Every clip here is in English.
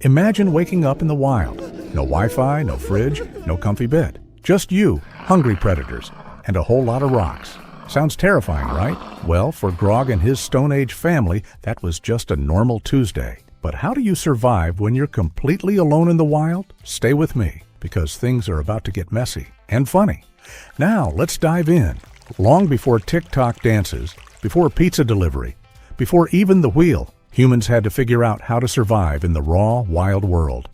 Imagine waking up in the wild. No Wi-Fi, no fridge, no comfy bed. Just you, hungry predators, and a whole lot of rocks. Sounds terrifying, right? Well, for Grog and his Stone Age family, that was just a normal Tuesday. But how do you survive when you're completely alone in the wild? Stay with me, because things are about to get messy and funny. Now, let's dive in. Long before TikTok dances, before pizza delivery, before even the wheel, humans had to figure out how to survive in the raw, wild world.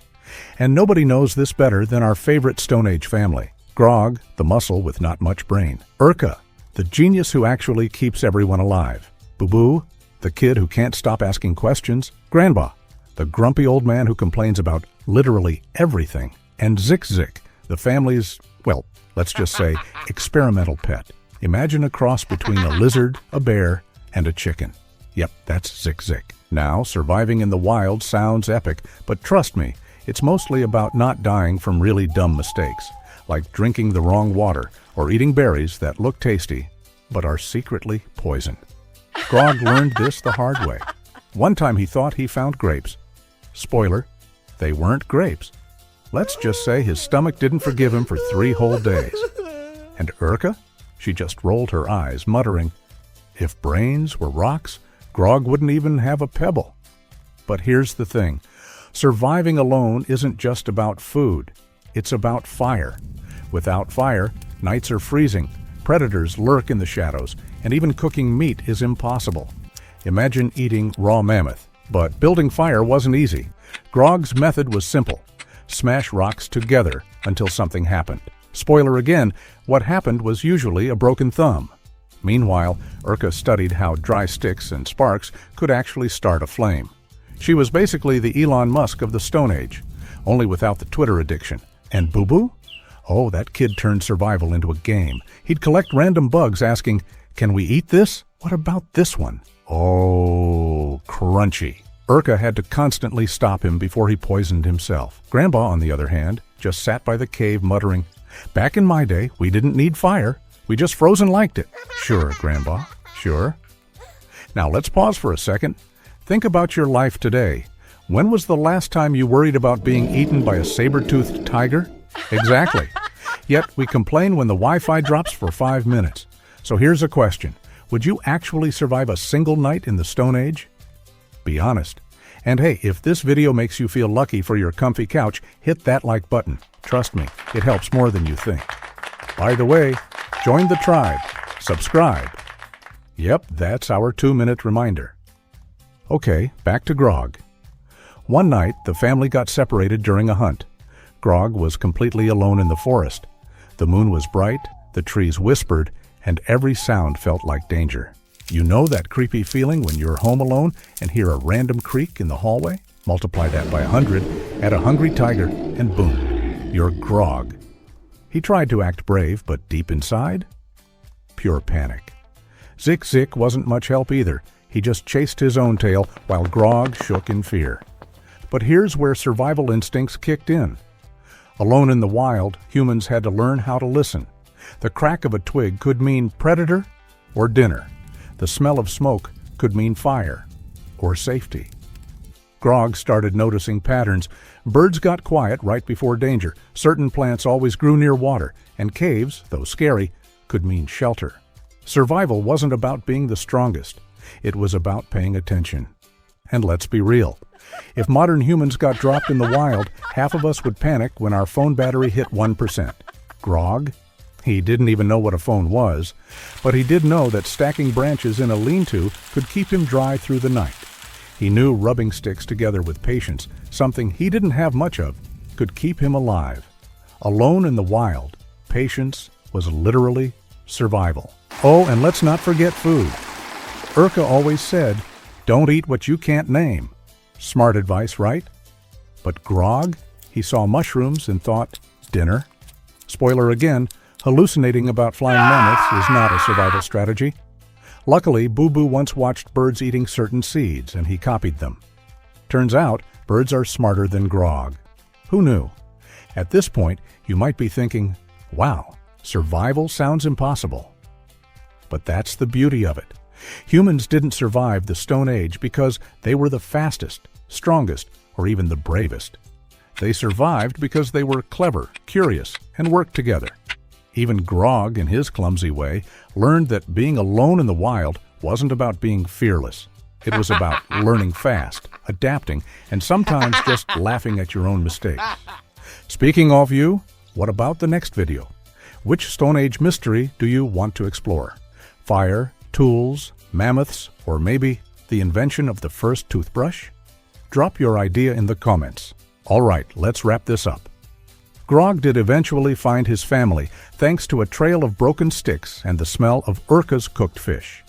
And nobody knows this better than our favorite Stone Age family. Grog, the muscle with not much brain. Urka, the genius who actually keeps everyone alive. Boo-Boo, the kid who can't stop asking questions. Granba, the grumpy old man who complains about literally everything. And Zik-Zik, the family's, well, let's just say, experimental pet. Imagine a cross between a lizard, a bear, and a chicken. Yep, that's Zik-Zik. Now, surviving in the wild sounds epic, but trust me, it's mostly about not dying from really dumb mistakes, like drinking the wrong water or eating berries that look tasty, but are secretly poison. Grog learned this the hard way. One time he thought he found grapes. Spoiler, they weren't grapes. Let's just say his stomach didn't forgive him for 3 whole days. And Urka? She just rolled her eyes, muttering, if brains were rocks, Grog wouldn't even have a pebble. But here's the thing. Surviving alone isn't just about food. It's about fire. Without fire, nights are freezing, predators lurk in the shadows, and even cooking meat is impossible. Imagine eating raw mammoth. But building fire wasn't easy. Grog's method was simple. Smash rocks together until something happened. Spoiler again, what happened was usually a broken thumb. Meanwhile, Urka studied how dry sticks and sparks could actually start a flame. She was basically the Elon Musk of the Stone Age, only without the Twitter addiction. And Boo-Boo? Oh, that kid turned survival into a game. He'd collect random bugs asking, can we eat this? What about this one? Oh, crunchy. Urka had to constantly stop him before he poisoned himself. Grandpa, on the other hand, just sat by the cave muttering, back in my day, we didn't need fire. We just froze and liked it. Sure, Grandpa, sure. Now let's pause for a second. Think about your life today. When was the last time you worried about being eaten by a saber-toothed tiger? Exactly. Yet we complain when the Wi-Fi drops for 5 minutes. So here's a question. Would you actually survive a single night in the Stone Age? Be honest. And hey, if this video makes you feel lucky for your comfy couch, hit that like button. Trust me, it helps more than you think. By the way, join the tribe. Subscribe. Yep, that's our 2-minute reminder. Okay, back to Grog. One night, the family got separated during a hunt. Grog was completely alone in the forest. The moon was bright, the trees whispered, and every sound felt like danger. You know that creepy feeling when you're home alone and hear a random creak in the hallway? Multiply that by 100, add a hungry tiger, and boom, you're Grog. He tried to act brave, but deep inside, pure panic. Zik-Zik wasn't much help either. He just chased his own tail while Grog shook in fear. But here's where survival instincts kicked in. Alone in the wild, humans had to learn how to listen. The crack of a twig could mean predator or dinner. The smell of smoke could mean fire or safety. Grog started noticing patterns. Birds got quiet right before danger. Certain plants always grew near water, and caves, though scary, could mean shelter. Survival wasn't about being the strongest. It was about paying attention. And let's be real. If modern humans got dropped in the wild, half of us would panic when our phone battery hit 1%. Grog? He didn't even know what a phone was, but he did know that stacking branches in a lean-to could keep him dry through the night. He knew rubbing sticks together with patience, something he didn't have much of, could keep him alive. Alone in the wild, patience was literally survival. Oh, and let's not forget food. Urka always said, don't eat what you can't name. Smart advice, right? But Grog? He saw mushrooms and thought, dinner? Spoiler again, hallucinating about flying mammoths is not a survival strategy. Luckily, Boo-Boo once watched birds eating certain seeds, and he copied them. Turns out, birds are smarter than Grog. Who knew? At this point, you might be thinking, wow, survival sounds impossible. But that's the beauty of it. Humans didn't survive the Stone Age because they were the fastest, strongest, or even the bravest. They survived because they were clever, curious, and worked together. Even Grog, in his clumsy way, learned that being alone in the wild wasn't about being fearless. It was about learning fast, adapting, and sometimes just laughing at your own mistakes. Speaking of you, what about the next video? Which Stone Age mystery do you want to explore? Fire, tools, mammoths, or maybe the invention of the first toothbrush? Drop your idea in the comments. All right, let's wrap this up. Grog did eventually find his family thanks to a trail of broken sticks and the smell of Urka's cooked fish.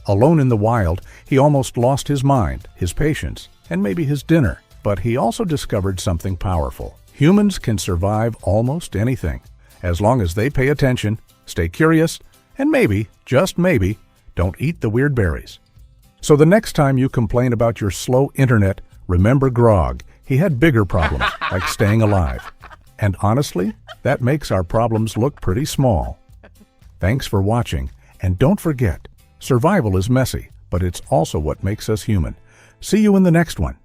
Alone in the wild, he almost lost his mind, his patience, and maybe his dinner. But he also discovered something powerful. Humans can survive almost anything, as long as they pay attention, stay curious, and maybe, just maybe, don't eat the weird berries. So the next time you complain about your slow internet, remember Grog. He had bigger problems, like staying alive. And honestly, that makes our problems look pretty small. Thanks for watching, and don't forget, survival is messy, but it's also what makes us human. See you in the next one.